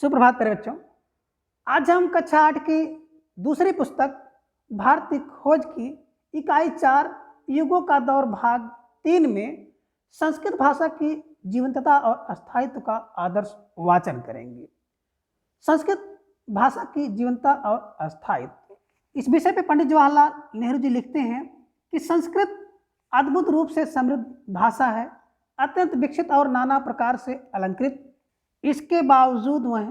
सुप्रभात प्यारे बच्चों। आज हम कक्षा 8 की दूसरी पुस्तक भारतीय खोज की इकाई 4 युगों का दौर भाग 3 में संस्कृत भाषा की जीवंतता और अस्थायित्व का आदर्श वाचन करेंगे। संस्कृत भाषा की जीवंतता और अस्थायित्व, इस विषय पे पंडित जवाहरलाल नेहरू जी लिखते हैं कि संस्कृत अद्भुत रूप से समृद्ध भाषा है, अत्यंत विकसित और नाना प्रकार से अलंकृत। इसके बावजूद वह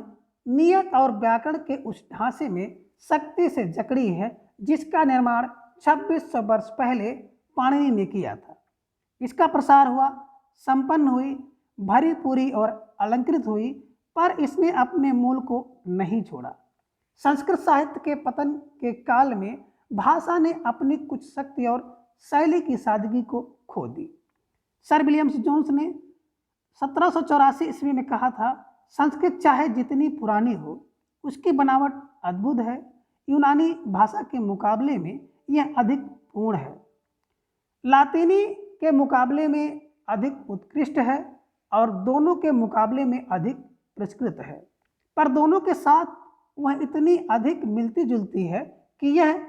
नियत और व्याकरण के उस ढांचे में सख्ती से जकड़ी है जिसका निर्माण 2600 वर्ष पहले पाणिनि ने किया था। इसका प्रसार हुआ, संपन्न हुई, भरी पूरी और अलंकृत हुई, पर इसने अपने मूल को नहीं छोड़ा। संस्कृत साहित्य के पतन के काल में भाषा ने अपनी कुछ शक्ति और शैली की सादगी को खो दी। सर विलियम्स जोन्स ने 1784 ईस्वी में कहा था, संस्कृत चाहे जितनी पुरानी हो उसकी बनावट अद्भुत है, यूनानी भाषा के मुकाबले में यह अधिक पूर्ण है, लातीनी के मुकाबले में अधिक उत्कृष्ट है और दोनों के मुकाबले में अधिक परिष्कृत है, पर दोनों के साथ वह इतनी अधिक मिलती जुलती है कि यह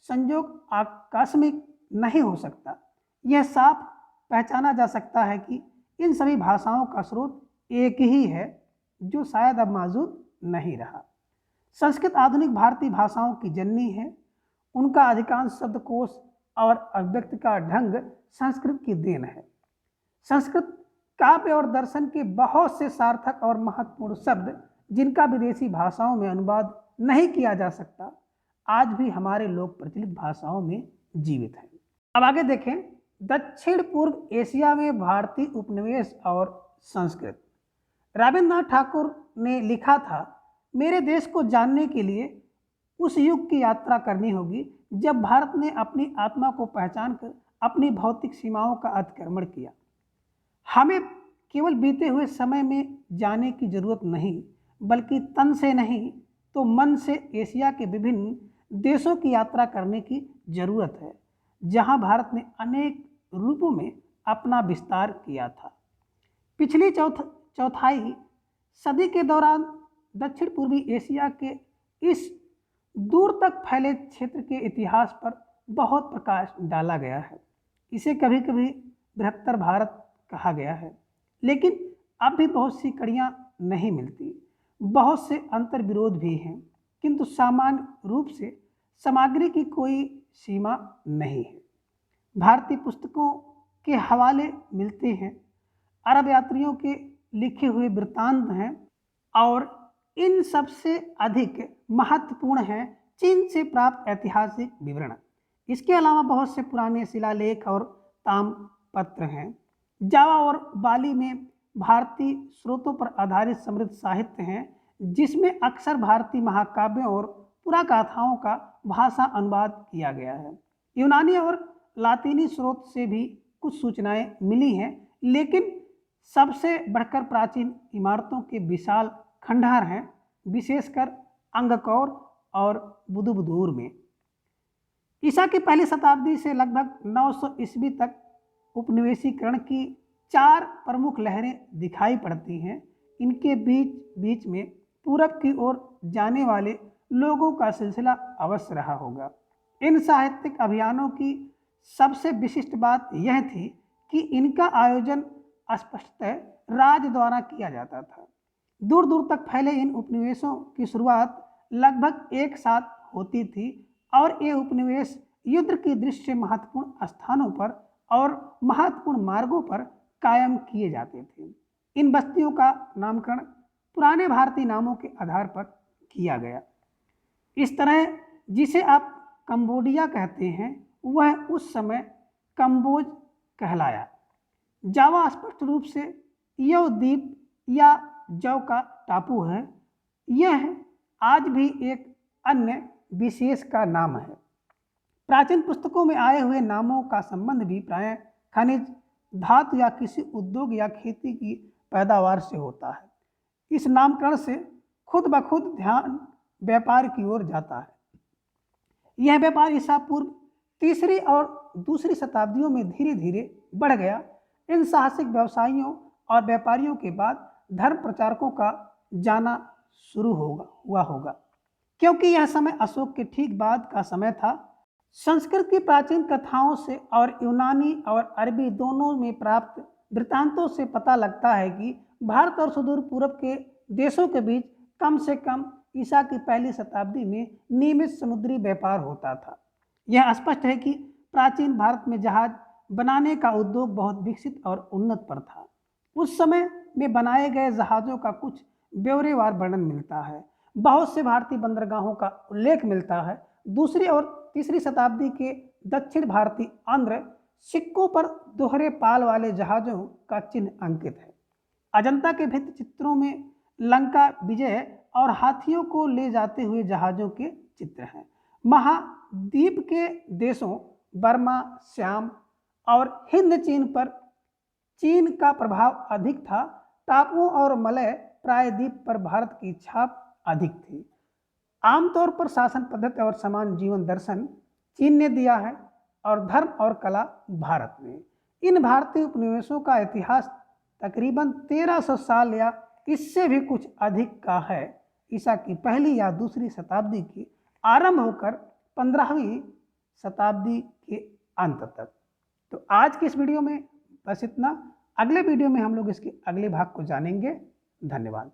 संयोग आकस्मिक नहीं हो सकता। यह साफ पहचाना जा सकता है कि इन सभी भाषाओं का स्रोत एक ही है जो शायद अब मौजूद नहीं रहा। संस्कृत आधुनिक भारतीय भाषाओं की जननी है। उनका अधिकांश शब्दकोश और अभिव्यक्ति का ढंग संस्कृत की देन है। संस्कृत काव्य और दर्शन के बहुत से सार्थक और महत्वपूर्ण शब्द जिनका विदेशी भाषाओं में अनुवाद नहीं किया जा सकता, आज भी हमारे लोक प्रचलित भाषाओं में जीवित हैं। अब आगे देखें, दक्षिण पूर्व एशिया में भारतीय उपनिवेश और संस्कृत। रविन्द्रनाथ ठाकुर ने लिखा था, मेरे देश को जानने के लिए उस युग की यात्रा करनी होगी जब भारत ने अपनी आत्मा को पहचान कर अपनी भौतिक सीमाओं का अतिक्रमण किया। हमें केवल बीते हुए समय में जाने की जरूरत नहीं, बल्कि तन से नहीं तो मन से एशिया के विभिन्न देशों की यात्रा करने की जरूरत है, जहां भारत ने अनेक रूपों में अपना विस्तार किया था। पिछली चौथाई सदी के दौरान दक्षिण पूर्वी एशिया के इस दूर तक फैले क्षेत्र के इतिहास पर बहुत प्रकाश डाला गया है। इसे कभी कभी बृहत्तर भारत कहा गया है, लेकिन अब भी बहुत सी कड़ियाँ नहीं मिलती। बहुत से अंतर विरोध भी हैं, किंतु सामान्य रूप से सामग्री की कोई सीमा नहीं है। भारतीय पुस्तकों के हवाले मिलते हैं, अरब यात्रियों के लिखे हुए वृत्तांत हैं, और इन सबसे अधिक महत्वपूर्ण हैं चीन से प्राप्त ऐतिहासिक विवरण। इसके अलावा बहुत से पुराने शिलालेख और ताम्रपत्र हैं। जावा और बाली में भारतीय स्रोतों पर आधारित समृद्ध साहित्य हैं, जिसमें अक्सर भारतीय महाकाव्यों और पुराकथाओं का भाषा अनुवाद किया गया है। यूनानी और लातीनी स्रोत से भी कुछ सूचनाएं मिली हैं, लेकिन सबसे बढ़कर प्राचीन इमारतों के विशाल खंडहर हैं, विशेषकर अंगकौर और बुदुबुदूर में। ईसा की पहली शताब्दी से लगभग 900 ईस्वी तक उपनिवेशीकरण की 4 प्रमुख लहरें दिखाई पड़ती हैं। इनके बीच बीच में पूरब की ओर जाने वाले लोगों का सिलसिला अवश्य रहा होगा। इन साहित्यिक अभियानों की सबसे विशिष्ट बात यह थी कि इनका आयोजन स्पष्टतः राज द्वारा किया जाता था। दूर दूर तक फैले इन उपनिवेशों की शुरुआत लगभग एक साथ होती थी और ये उपनिवेश युद्ध की दृष्टि महत्वपूर्ण स्थानों पर और महत्वपूर्ण मार्गों पर कायम किए जाते थे। इन बस्तियों का नामकरण पुराने भारतीय नामों के आधार पर किया गया। इस तरह जिसे आप कंबोडिया कहते हैं, वह उस समय कंबोज कहलाया। जावा स्पष्ट रूप से यव द्वीप या जव का टापू है। यह आज भी एक अन्य विशेष का नाम है। प्राचीन पुस्तकों में आए हुए नामों का संबंध भी प्रायः खनिज, धातु या किसी उद्योग या खेती की पैदावार से होता है। इस नामकरण से खुद ब खुद ध्यान व्यापार की ओर जाता है। यह व्यापार ईसा पूर्व 3री और 2री शताब्दियों में धीरे धीरे बढ़ गया। इन साहसिक व्यवसायियों और व्यापारियों के बाद धर्म प्रचारकों का जाना शुरू हुआ होगा, क्योंकि यह समय अशोक के ठीक बाद का समय था। संस्कृत की प्राचीन कथाओं से और यूनानी और अरबी दोनों में प्राप्त वृत्तांतों से पता लगता है कि भारत और सुदूर पूर्व के देशों के बीच कम से कम ईसा की पहली शताब्दी में नियमित समुद्री व्यापार होता था। यह स्पष्ट है कि प्राचीन भारत में जहाज बनाने का उद्योग बहुत विकसित और उन्नत पर था। उस समय में बनाए गए जहाज़ों का कुछ ब्यौरेवार वर्णन मिलता है। बहुत से भारतीय बंदरगाहों का उल्लेख मिलता है। दूसरी और तीसरी शताब्दी के दक्षिण भारतीय आंध्र सिक्कों पर दोहरे पाल वाले जहाज़ों का चिन्ह अंकित है। अजंता के भित्ति चित्रों में लंका विजय और हाथियों को ले जाते हुए जहाज़ों के चित्र हैं। महाद्वीप के देशों बर्मा, श्याम और हिंद चीन पर चीन का प्रभाव अधिक था। टापुओं और मलय प्रायद्वीप पर भारत की छाप अधिक थी। आमतौर पर शासन पद्धति और समान जीवन दर्शन चीन ने दिया है और धर्म और कला भारत ने। इन भारतीय उपनिवेशों का इतिहास तकरीबन 1300 साल या इससे भी कुछ अधिक का है। ईसा की पहली या दूसरी शताब्दी की आरंभ होकर 15वीं शताब्दी के अंत तक। तो आज के इस वीडियो में बस इतना। अगले वीडियो में हम लोग इसके अगले भाग को जानेंगे। धन्यवाद।